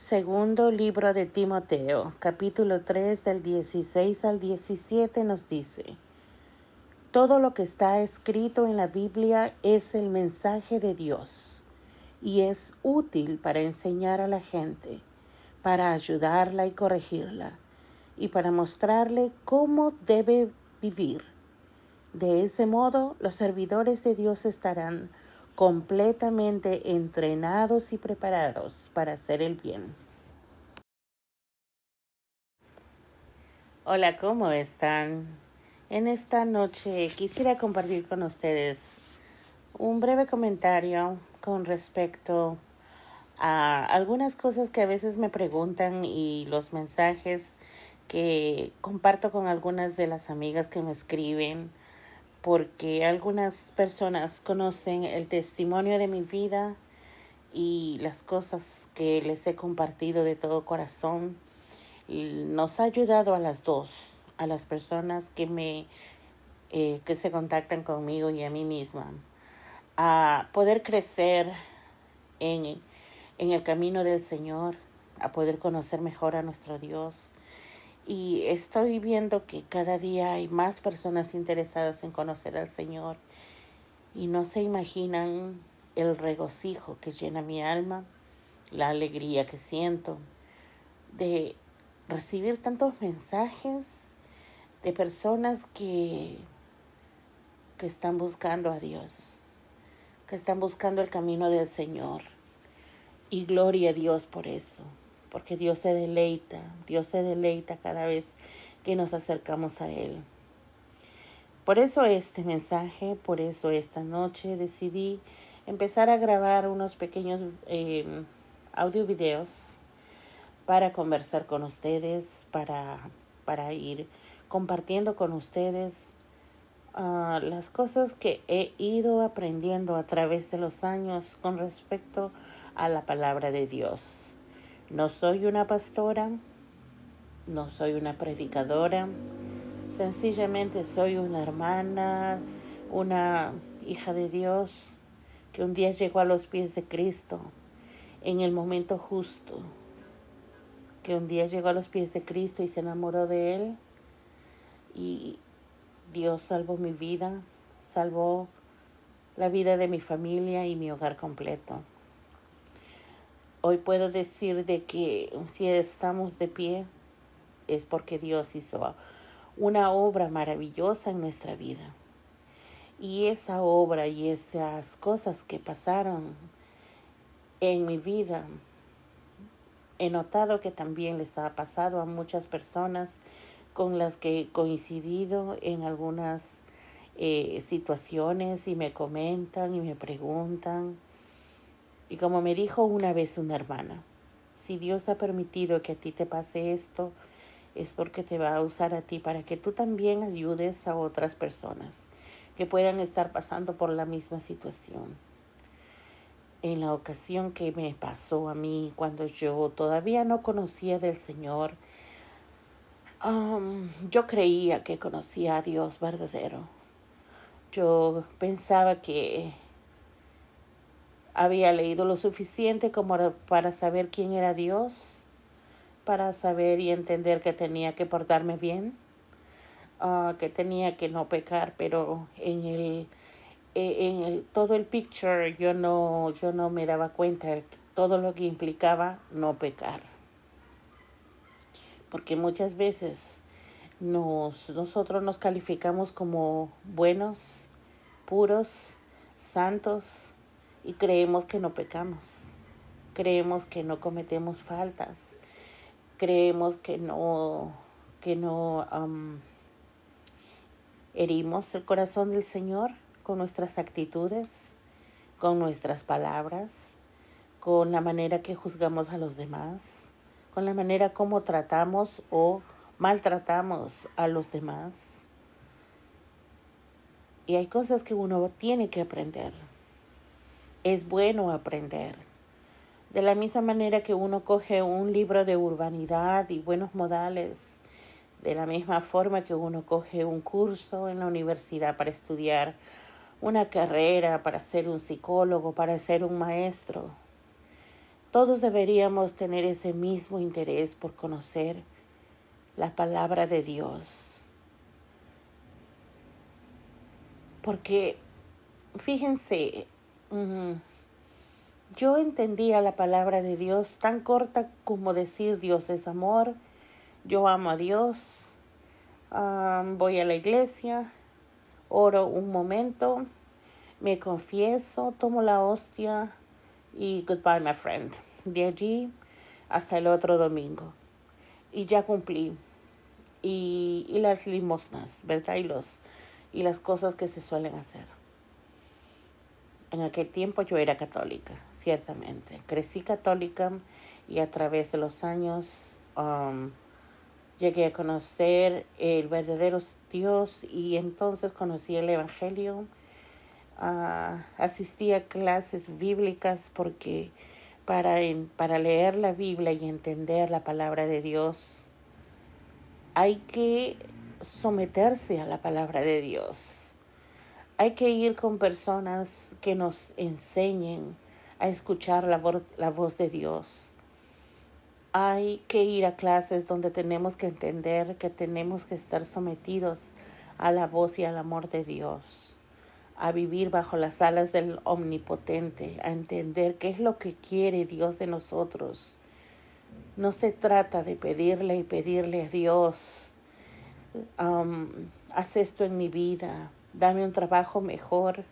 Segundo libro de Timoteo, capítulo 3 del 16 al 17 nos dice: todo lo que está escrito en la Biblia es el mensaje de Dios y es útil para enseñar a la gente, para ayudarla y corregirla, y para mostrarle cómo debe vivir. De ese modo, los servidores de Dios estarán completamente entrenados y preparados para hacer el bien. Hola, ¿cómo están? En esta noche quisiera compartir con ustedes un breve comentario con respecto a algunas cosas que a veces me preguntan y los mensajes que comparto con algunas de las amigas que me escriben, porque algunas personas conocen el testimonio de mi vida y las cosas que les he compartido de todo corazón. Nos ha ayudado a las dos, a las personas que se contactan conmigo y a mí misma, a poder crecer en, en el camino del Señor, a poder conocer mejor a nuestro Dios. Y estoy viendo que cada día hay más personas interesadas en conocer al Señor y no se imaginan el regocijo que llena mi alma, la alegría que siento de recibir tantos mensajes de personas que están buscando a Dios, que están buscando el camino del Señor. Y gloria a Dios por eso, porque Dios se deleita cada vez que nos acercamos a Él. Por eso este mensaje, por eso esta noche decidí empezar a grabar unos pequeños audio videos para conversar con ustedes, para ir compartiendo con ustedes las cosas que he ido aprendiendo a través de los años con respecto a la palabra de Dios. No soy una pastora, no soy una predicadora, sencillamente soy una hermana, una hija de Dios que un día llegó a los pies de Cristo en el momento justo, que un día llegó a los pies de Cristo y se enamoró de Él, y Dios salvó mi vida, salvó la vida de mi familia y mi hogar completo. Hoy puedo decir de que si estamos de pie es porque Dios hizo una obra maravillosa en nuestra vida. Y esa obra y esas cosas que pasaron en mi vida, he notado que también les ha pasado a muchas personas con las que he coincidido en algunas situaciones, y me comentan y me preguntan. Y como me dijo una vez una hermana, si Dios ha permitido que a ti te pase esto, es porque te va a usar a ti para que tú también ayudes a otras personas que puedan estar pasando por la misma situación. En la ocasión que me pasó a mí, cuando yo todavía no conocía del Señor, yo creía que conocía a Dios verdadero. Yo pensaba que había leído lo suficiente como para saber quién era Dios, para saber y entender que tenía que portarme bien, que tenía que no pecar, pero todo el picture yo no me daba cuenta de todo lo que implicaba no pecar. Porque muchas veces nosotros nos calificamos como buenos, puros, santos, y creemos que no pecamos. Creemos que no cometemos faltas. Creemos que no herimos el corazón del Señor con nuestras actitudes, con nuestras palabras, con la manera que juzgamos a los demás, con la manera como tratamos o maltratamos a los demás. Y hay cosas que uno tiene que aprender. Es bueno aprender. De la misma manera que uno coge un libro de urbanidad y buenos modales, de la misma forma que uno coge un curso en la universidad para estudiar una carrera, para ser un psicólogo, para ser un maestro, Todos deberíamos tener ese mismo interés por conocer la palabra de Dios. Porque, fíjense, yo entendía la palabra de Dios tan corta como decir Dios es amor, yo amo a Dios, voy a la iglesia, oro un momento, me confieso, tomo la hostia y goodbye my friend. De allí hasta el otro domingo. Y ya cumplí. Y las limosnas, ¿verdad? Y las cosas que se suelen hacer. En aquel tiempo yo era católica, ciertamente. Crecí católica y a través de los años llegué a conocer el verdadero Dios y entonces conocí el Evangelio. Asistí a clases bíblicas porque para leer la Biblia y entender la palabra de Dios hay que someterse a la palabra de Dios. Hay que ir con personas que nos enseñen a escuchar la voz de Dios. Hay que ir a clases donde tenemos que entender que tenemos que estar sometidos a la voz y al amor de Dios, a vivir bajo las alas del Omnipotente, a entender qué es lo que quiere Dios de nosotros. No se trata de pedirle y pedirle a Dios, haz esto en mi vida, dame un trabajo mejor,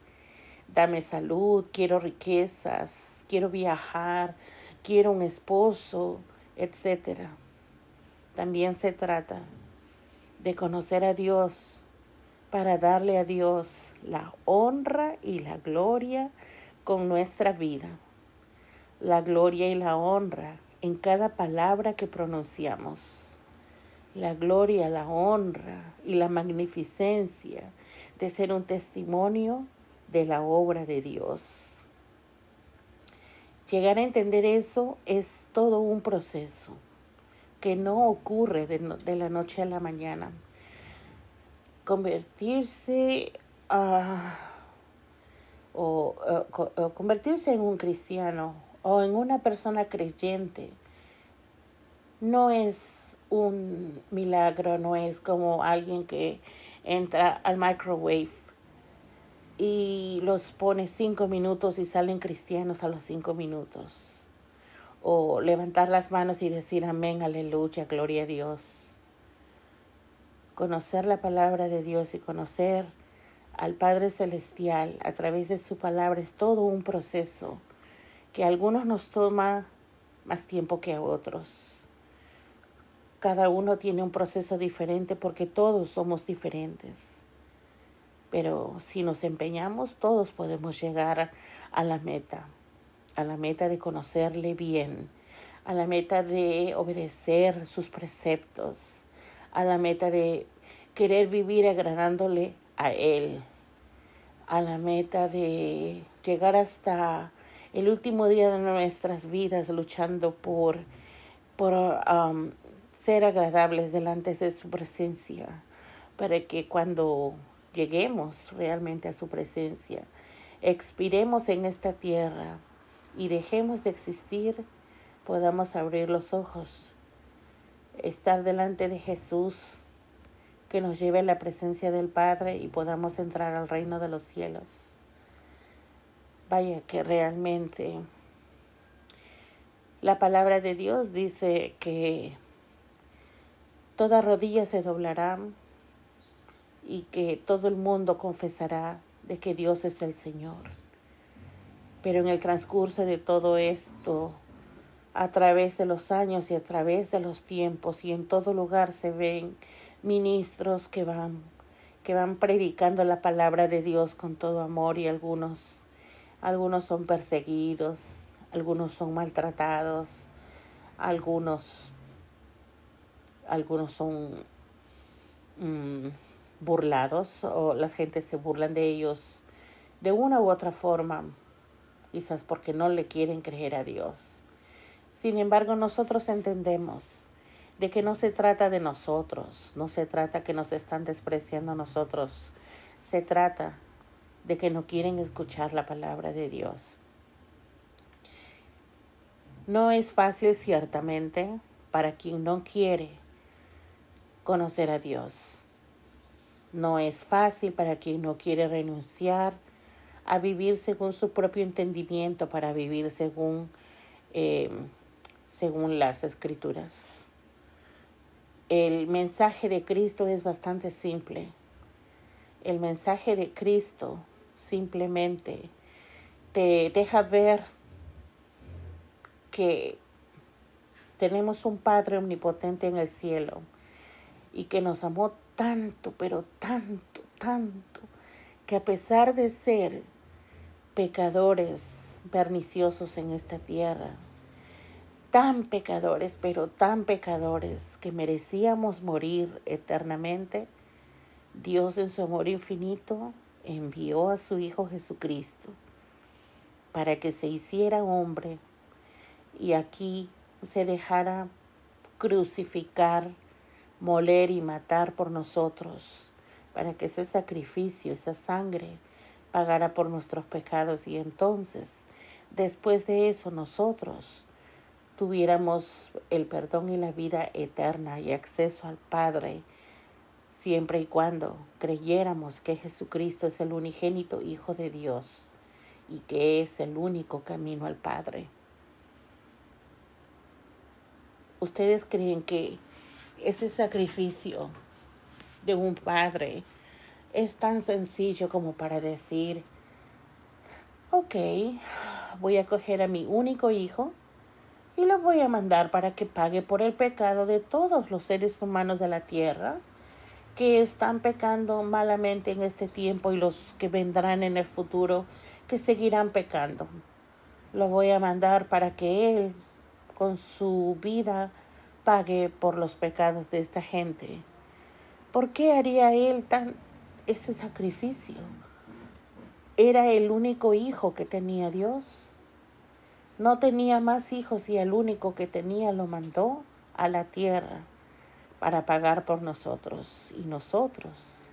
dame salud, quiero riquezas, quiero viajar, quiero un esposo, etc. También se trata de conocer a Dios para darle a Dios la honra y la gloria con nuestra vida. La gloria y la honra en cada palabra que pronunciamos. La gloria, la honra y la magnificencia de ser un testimonio de la obra de Dios. Llegar a entender eso es todo un proceso que no ocurre de la noche a la mañana. Convertirse convertirse en un cristiano o en una persona creyente no es un milagro, no es como alguien que entra al microwave y los pone 5 minutos y salen cristianos a los 5 minutos. O levantar las manos y decir amén, aleluya, gloria a Dios. Conocer la palabra de Dios y conocer al Padre Celestial a través de su palabra es todo un proceso que a algunos nos toma más tiempo que a otros. Cada uno tiene un proceso diferente porque todos somos diferentes. Pero si nos empeñamos, todos podemos llegar a la meta de conocerle bien, a la meta de obedecer sus preceptos, a la meta de querer vivir agradándole a Él, a la meta de llegar hasta el último día de nuestras vidas luchando por ser agradables delante de su presencia, para que cuando lleguemos realmente a su presencia, expiremos en esta tierra y dejemos de existir, podamos abrir los ojos, estar delante de Jesús, que nos lleve a la presencia del Padre y podamos entrar al reino de los cielos. Vaya que realmente la palabra de Dios dice que toda rodilla se doblará y que todo el mundo confesará de que Dios es el Señor. Pero en el transcurso de todo esto, a través de los años y a través de los tiempos y en todo lugar se ven ministros que van predicando la palabra de Dios con todo amor y algunos son perseguidos, algunos son maltratados, algunos son burlados o la gente se burlan de ellos de una u otra forma, quizás porque no le quieren creer a Dios. Sin embargo, nosotros entendemos de que no se trata de nosotros, no se trata que nos están despreciando a nosotros, se trata de que no quieren escuchar la palabra de Dios. No es fácil ciertamente para quien no quiere conocer a Dios. No es fácil para quien no quiere renunciar a vivir según su propio entendimiento, para vivir eh, según las Escrituras. El mensaje de Cristo es bastante simple. El mensaje de Cristo simplemente te deja ver que tenemos un Padre omnipotente en el cielo y que nos amó tanto, pero tanto, tanto, que a pesar de ser pecadores perniciosos en esta tierra, tan pecadores, pero tan pecadores que merecíamos morir eternamente, Dios en su amor infinito envió a su Hijo Jesucristo para que se hiciera hombre y aquí se dejara crucificar, moler y matar por nosotros, para que ese sacrificio, esa sangre, pagara por nuestros pecados y entonces, después de eso, nosotros tuviéramos el perdón y la vida eterna y acceso al Padre, siempre y cuando creyéramos que Jesucristo es el unigénito Hijo de Dios y que es el único camino al Padre. ¿Ustedes creen que ese sacrificio de un padre es tan sencillo como para decir, ok, voy a coger a mi único hijo y lo voy a mandar para que pague por el pecado de todos los seres humanos de la tierra que están pecando malamente en este tiempo y los que vendrán en el futuro que seguirán pecando? Lo voy a mandar para que él con su vida pague por los pecados de esta gente. ¿Por qué haría él ese sacrificio? Era el único hijo que tenía Dios. No tenía más hijos y el único que tenía lo mandó a la tierra para pagar por nosotros. ¿Y nosotros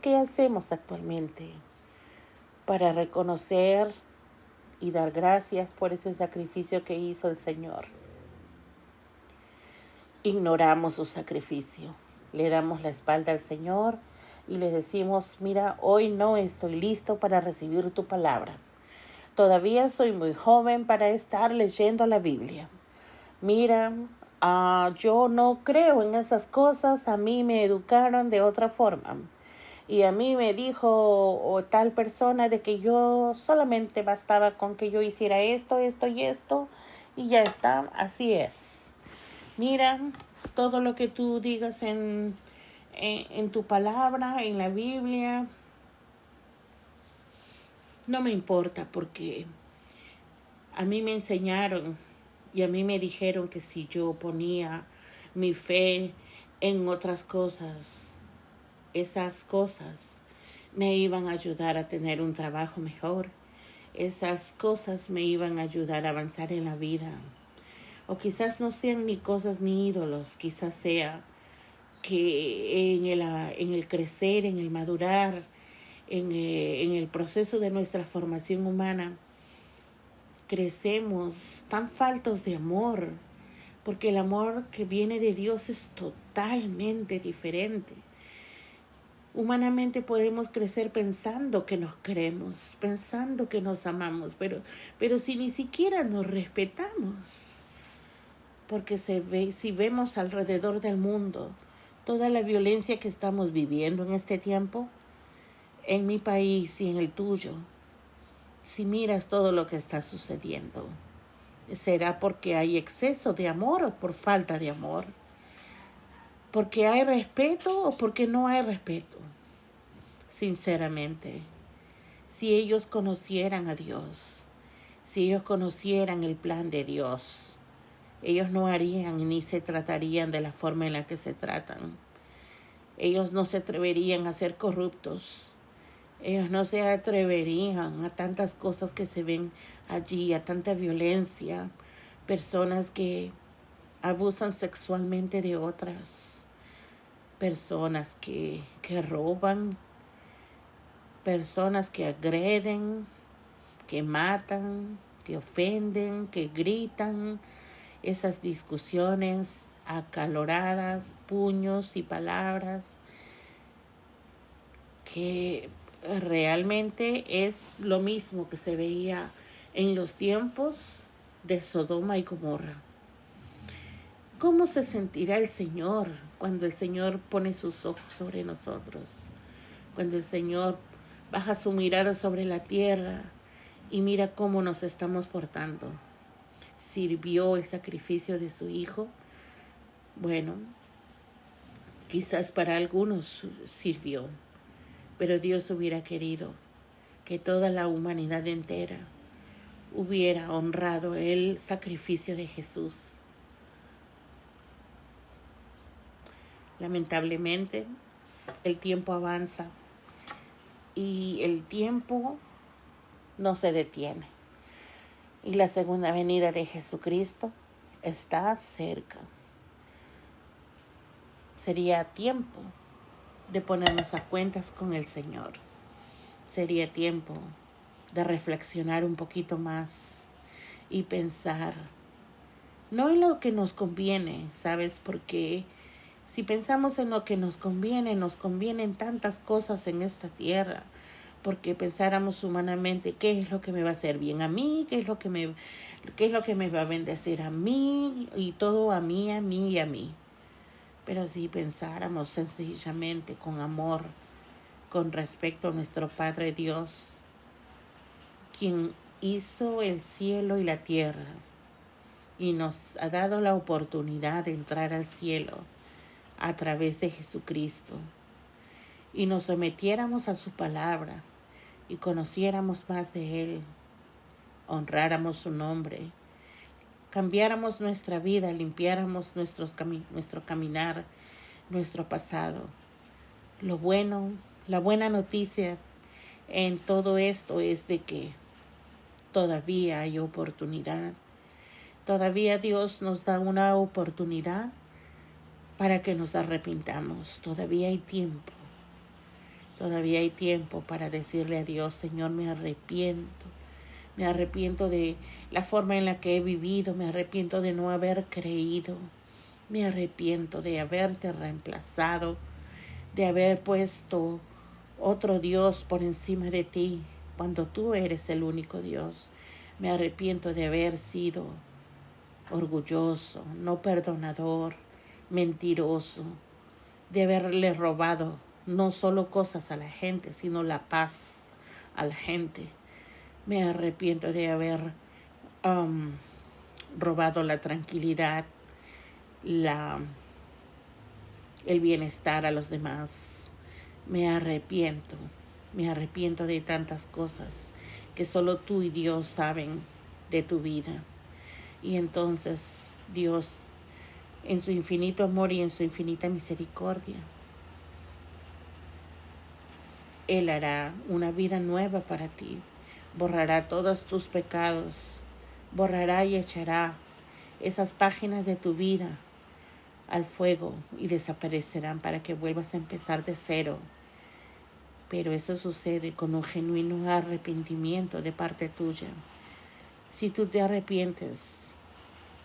qué hacemos actualmente? Para reconocer y dar gracias por ese sacrificio que hizo el Señor. Ignoramos su sacrificio. Le damos la espalda al Señor y le decimos, mira, hoy no estoy listo para recibir tu palabra. Todavía soy muy joven para estar leyendo la Biblia. Mira, yo no creo en esas cosas, a mí me educaron de otra forma. Y a mí me dijo o tal persona de que yo solamente bastaba con que yo hiciera esto, esto y esto, y ya está, así es. Mira, todo lo que tú digas en tu palabra, en la Biblia, no me importa porque a mí me enseñaron y a mí me dijeron que si yo ponía mi fe en otras cosas, esas cosas me iban a ayudar a tener un trabajo mejor. Esas cosas me iban a ayudar a avanzar en la vida. O quizás no sean ni cosas ni ídolos, quizás sea que en el crecer, en el madurar, en el proceso de nuestra formación humana, crecemos tan faltos de amor, porque el amor que viene de Dios es totalmente diferente. Humanamente podemos crecer pensando que nos queremos, pensando que nos amamos, pero si ni siquiera nos respetamos, porque si vemos alrededor del mundo toda la violencia que estamos viviendo en este tiempo, en mi país y en el tuyo, si miras todo lo que está sucediendo, ¿será porque hay exceso de amor o por falta de amor? ¿Porque hay respeto o porque no hay respeto? Sinceramente, si ellos conocieran a Dios, si ellos conocieran el plan de Dios, ellos no harían ni se tratarían de la forma en la que se tratan. Ellos no se atreverían a ser corruptos. Ellos no se atreverían a tantas cosas que se ven allí, a tanta violencia, personas que abusan sexualmente de otras, personas que roban, personas que agreden, que matan, que ofenden, que gritan, esas discusiones acaloradas, puños y palabras, que realmente es lo mismo que se veía en los tiempos de Sodoma y Gomorra. ¿Cómo se sentirá el Señor cuando el Señor pone sus ojos sobre nosotros? Cuando el Señor baja su mirada sobre la tierra y mira cómo nos estamos portando. Sirvió el sacrificio de su Hijo. Bueno, quizás para algunos sirvió, pero Dios hubiera querido que toda la humanidad entera hubiera honrado el sacrificio de Jesús. Lamentablemente, el tiempo avanza y el tiempo no se detiene. Y la segunda venida de Jesucristo está cerca. Sería tiempo de ponernos a cuentas con el Señor. Sería tiempo de reflexionar un poquito más y pensar, no en lo que nos conviene, ¿sabes? Porque si pensamos en lo que nos convienen tantas cosas en esta tierra, porque pensáramos humanamente qué es lo que me va a hacer bien a mí, qué es lo que me va a bendecir a mí, y todo a mí y a mí. Pero si pensáramos sencillamente con amor, con respecto a nuestro Padre Dios, quien hizo el cielo y la tierra y nos ha dado la oportunidad de entrar al cielo a través de Jesucristo, y nos sometiéramos a su palabra y conociéramos más de Él, honráramos su nombre, cambiáramos nuestra vida, limpiáramos nuestro caminar, nuestro pasado. Lo bueno, la buena noticia en todo esto es de que todavía hay oportunidad. Todavía Dios nos da una oportunidad para que nos arrepintamos. Todavía hay tiempo. Todavía hay tiempo para decirle a Dios, Señor, me arrepiento. Me arrepiento de la forma en la que he vivido. Me arrepiento de no haber creído. Me arrepiento de haberte reemplazado, de haber puesto otro Dios por encima de ti, cuando tú eres el único Dios. Me arrepiento de haber sido orgulloso, no perdonador, mentiroso, de haberle robado no solo cosas a la gente, sino la paz a la gente. Me arrepiento de haber robado la tranquilidad, el bienestar a los demás. Me arrepiento de tantas cosas que solo tú y Dios saben de tu vida. Y entonces Dios, en su infinito amor y en su infinita misericordia, Él hará una vida nueva para ti. Borrará todos tus pecados. Borrará y echará esas páginas de tu vida al fuego y desaparecerán para que vuelvas a empezar de cero. Pero eso sucede con un genuino arrepentimiento de parte tuya. Si tú te arrepientes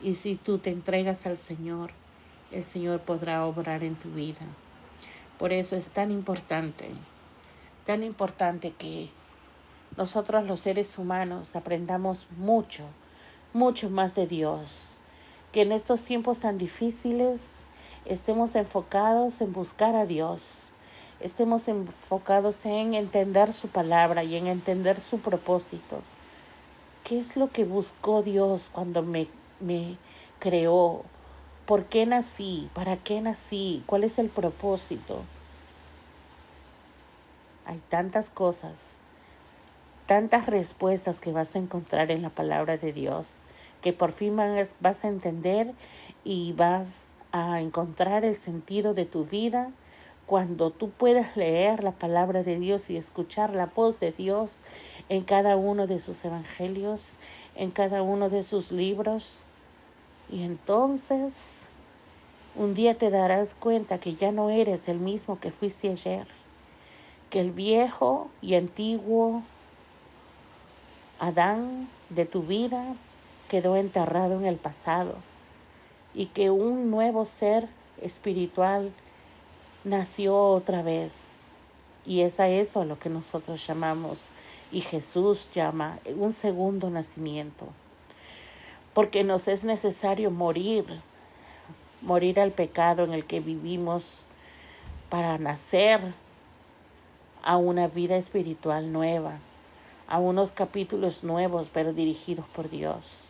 y si tú te entregas al Señor, el Señor podrá obrar en tu vida. Por eso es tan importante que nosotros los seres humanos aprendamos mucho más de Dios. Que en estos tiempos tan difíciles estemos enfocados en buscar a Dios. Estemos enfocados en entender su palabra y en entender su propósito. ¿Qué es lo que buscó Dios cuando me creó? ¿Por qué nací? ¿Para qué nací? ¿Cuál es el propósito? Hay tantas cosas, tantas respuestas que vas a encontrar en la palabra de Dios, que por fin vas a entender y vas a encontrar el sentido de tu vida cuando tú puedas leer la palabra de Dios y escuchar la voz de Dios en cada uno de sus evangelios, en cada uno de sus libros. Y entonces un día te darás cuenta que ya no eres el mismo que fuiste ayer, que el viejo y antiguo Adán de tu vida quedó enterrado en el pasado y que un nuevo ser espiritual nació otra vez. Y es a eso a lo que nosotros llamamos, y Jesús llama, un segundo nacimiento. Porque nos es necesario morir al pecado en el que vivimos para nacer a una vida espiritual nueva, a unos capítulos nuevos, pero dirigidos por Dios.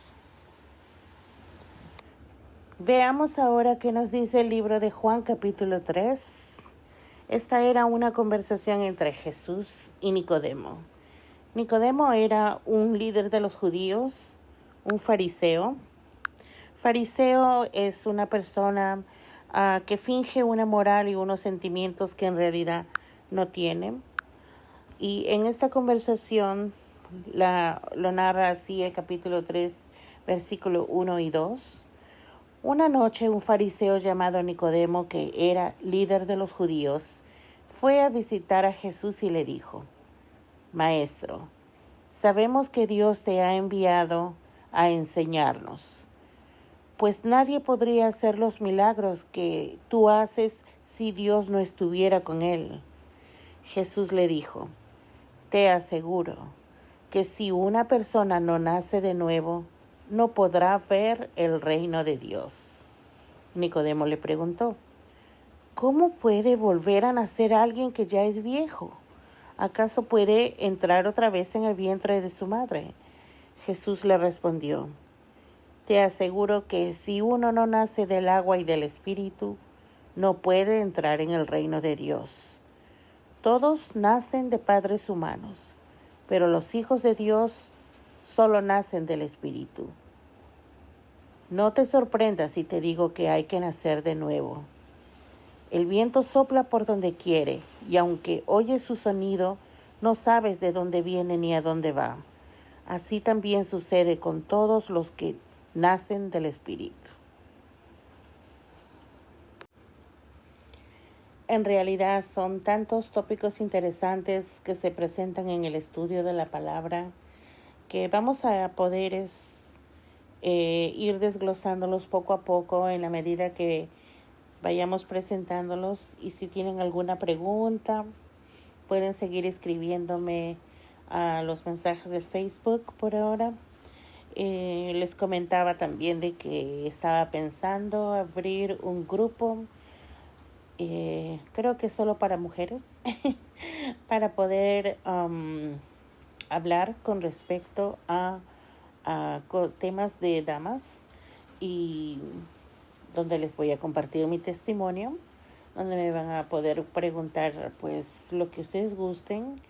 Veamos ahora qué nos dice el libro de Juan capítulo 3. Esta era una conversación entre Jesús y Nicodemo. Nicodemo era un líder de los judíos, un fariseo. Fariseo es una persona que finge una moral y unos sentimientos que en realidad no tiene. Y en esta conversación lo narra así el capítulo 3, versículo 1 y 2. Una noche un fariseo llamado Nicodemo, que era líder de los judíos, fue a visitar a Jesús y le dijo: Maestro, sabemos que Dios te ha enviado a enseñarnos, pues nadie podría hacer los milagros que tú haces si Dios no estuviera con él. Jesús le dijo: Te aseguro que si una persona no nace de nuevo, no podrá ver el reino de Dios. Nicodemo le preguntó: ¿Cómo puede volver a nacer alguien que ya es viejo? ¿Acaso puede entrar otra vez en el vientre de su madre? Jesús le respondió: Te aseguro que si uno no nace del agua y del Espíritu, no puede entrar en el reino de Dios. Todos nacen de padres humanos, pero los hijos de Dios solo nacen del Espíritu. No te sorprendas si te digo que hay que nacer de nuevo. El viento sopla por donde quiere, y aunque oyes su sonido, no sabes de dónde viene ni a dónde va. Así también sucede con todos los que nacen del Espíritu. En realidad son tantos tópicos interesantes que se presentan en el estudio de la palabra que vamos a poder ir desglosándolos poco a poco en la medida que vayamos presentándolos. Y si tienen alguna pregunta, pueden seguir escribiéndome a los mensajes de Facebook por ahora. Les comentaba también de que estaba pensando abrir un grupo, creo que solo para mujeres, para poder hablar con respecto a temas de damas, y donde les voy a compartir mi testimonio, donde me van a poder preguntar pues lo que ustedes gusten.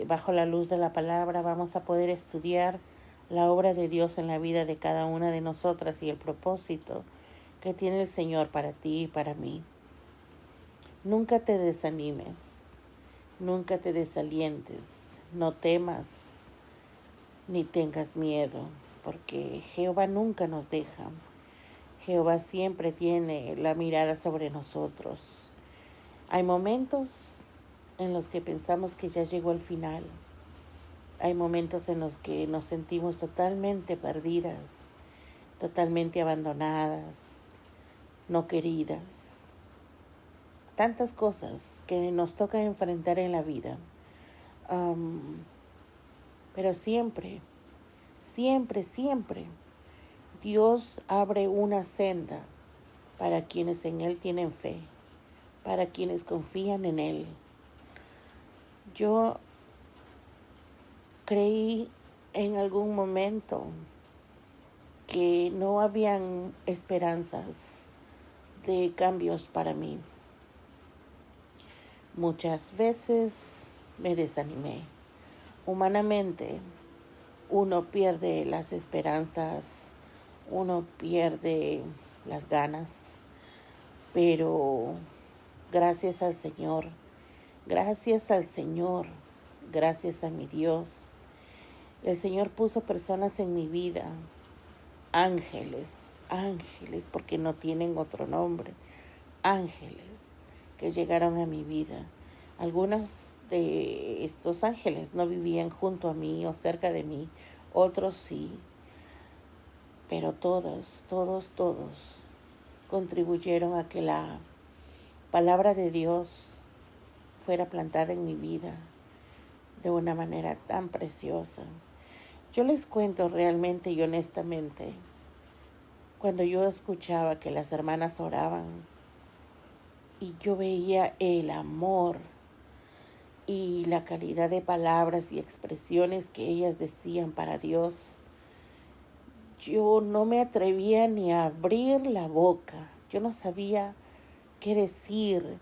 Bajo la luz de la palabra vamos a poder estudiar la obra de Dios en la vida de cada una de nosotras y el propósito que tiene el Señor para ti y para mí. Nunca te desanimes, nunca te desalientes, no temas ni tengas miedo, porque Jehová nunca nos deja. Jehová siempre tiene la mirada sobre nosotros. Hay momentos en los que pensamos que ya llegó el final. Hay momentos en los que nos sentimos totalmente perdidas, totalmente abandonadas, no queridas. Tantas cosas que nos toca enfrentar en la vida. Pero siempre, siempre, siempre, Dios abre una senda para quienes en Él tienen fe, para quienes confían en Él. Yo creí en algún momento que no habían esperanzas de cambios para mí. Muchas veces me desanimé. Humanamente, uno pierde las esperanzas, uno pierde las ganas, pero gracias al Señor, gracias al Señor, gracias a mi Dios, el Señor puso personas en mi vida, ángeles, porque no tienen otro nombre, ángeles que llegaron a mi vida. Algunos de estos ángeles no vivían junto a mí o cerca de mí, otros sí, pero todos contribuyeron a que la palabra de Dios fuera plantada en mi vida de una manera tan preciosa. Yo les cuento realmente y honestamente, cuando yo escuchaba que las hermanas oraban y yo veía el amor y la calidad de palabras y expresiones que ellas decían para Dios, yo no me atrevía ni a abrir la boca. Yo no sabía qué decir,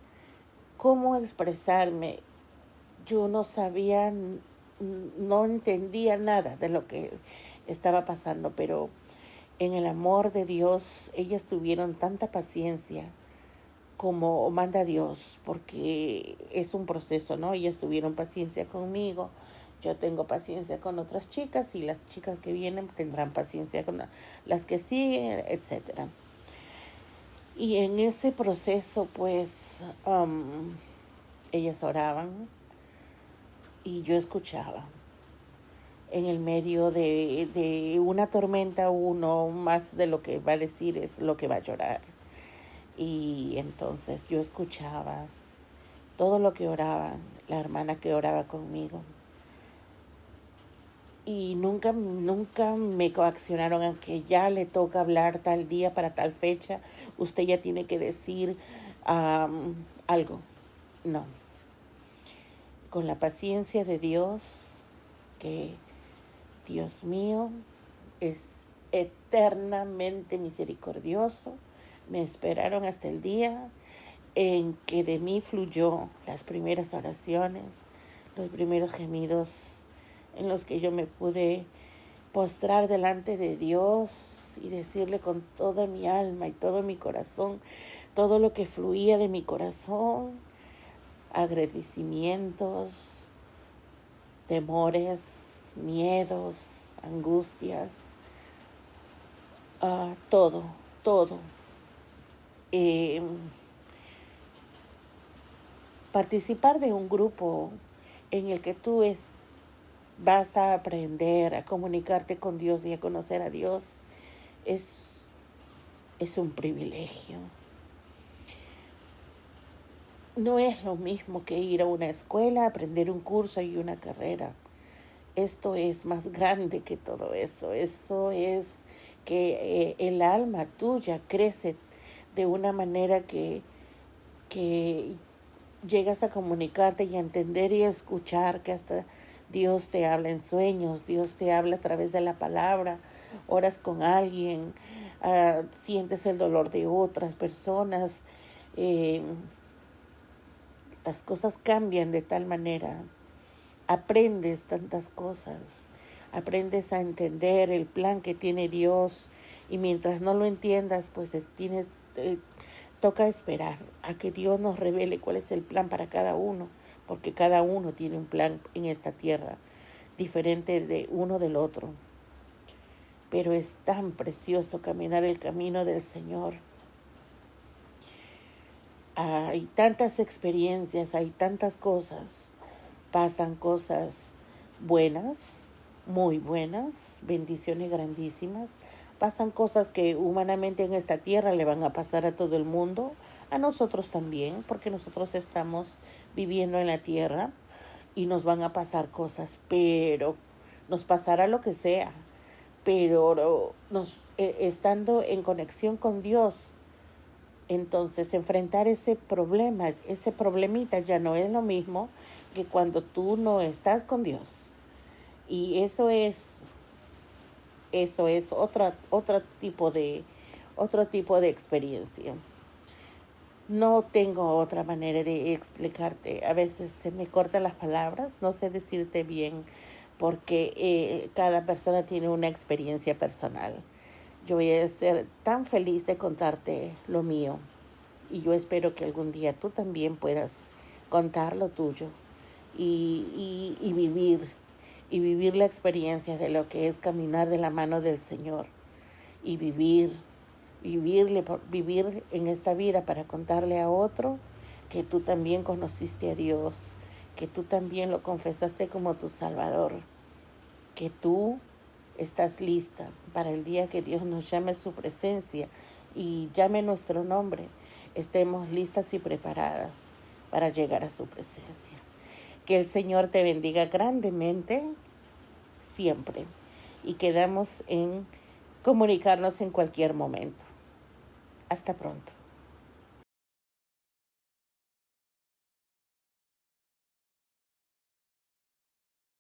cómo expresarme. Yo no sabía, no entendía nada de lo que estaba pasando, pero en el amor de Dios ellas tuvieron tanta paciencia como manda Dios, porque es un proceso, ¿no? Ellas tuvieron paciencia conmigo, yo tengo paciencia con otras chicas y las chicas que vienen tendrán paciencia con las que siguen, etcétera. Y en ese proceso, pues, ellas oraban y yo escuchaba. En el medio de una tormenta, uno más de lo que va a decir es lo que va a llorar. Y entonces yo escuchaba todo lo que oraban, la hermana que oraba conmigo. Y nunca me coaccionaron a que ya le toca hablar tal día para tal fecha, usted ya tiene que decir algo. No. Con la paciencia de Dios, que Dios mío es eternamente misericordioso, me esperaron hasta el día en que de mí fluyó las primeras oraciones, los primeros gemidos en los que yo me pude postrar delante de Dios y decirle con toda mi alma y todo mi corazón, todo lo que fluía de mi corazón, agradecimientos, temores, miedos, angustias, todo. Eh, Participar de un grupo en el que tú vas a aprender a comunicarte con Dios y a conocer a Dios es un privilegio. No es lo mismo que ir a una escuela, aprender un curso y una carrera. Esto es más grande que todo eso. Esto es que el alma tuya crece de una manera que llegas a comunicarte y a entender y a escuchar, que hasta Dios te habla en sueños, Dios te habla a través de la palabra, oras con alguien, sientes el dolor de otras personas. Las cosas cambian de tal manera. Aprendes tantas cosas, aprendes a entender el plan que tiene Dios y mientras no lo entiendas, pues toca esperar a que Dios nos revele cuál es el plan para cada uno, porque cada uno tiene un plan en esta tierra, diferente de uno del otro. Pero es tan precioso caminar el camino del Señor. Hay tantas experiencias, hay tantas cosas, pasan cosas buenas, muy buenas, bendiciones grandísimas. Pasan cosas que humanamente en esta tierra le van a pasar a todo el mundo, a nosotros también, porque nosotros estamos viviendo en la tierra y nos van a pasar cosas, pero nos pasará lo que sea, pero estando en conexión con Dios, entonces enfrentar ese problema, ese problemita ya no es lo mismo que cuando tú no estás con Dios. Y eso es otro tipo de experiencia. No tengo otra manera de explicarte. A veces se me cortan las palabras, no sé decirte bien, porque cada persona tiene una experiencia personal. Yo voy a ser tan feliz de contarte lo mío y yo espero que algún día tú también puedas contar lo tuyo y vivir la experiencia de lo que es caminar de la mano del Señor y vivir en esta vida para contarle a otro que tú también conociste a Dios, que tú también lo confesaste como tu Salvador, que tú estás lista para el día que Dios nos llame a su presencia y llame nuestro nombre, estemos listas y preparadas para llegar a su presencia. Que el Señor te bendiga grandemente siempre y quedamos en comunicarnos en cualquier momento. Hasta pronto.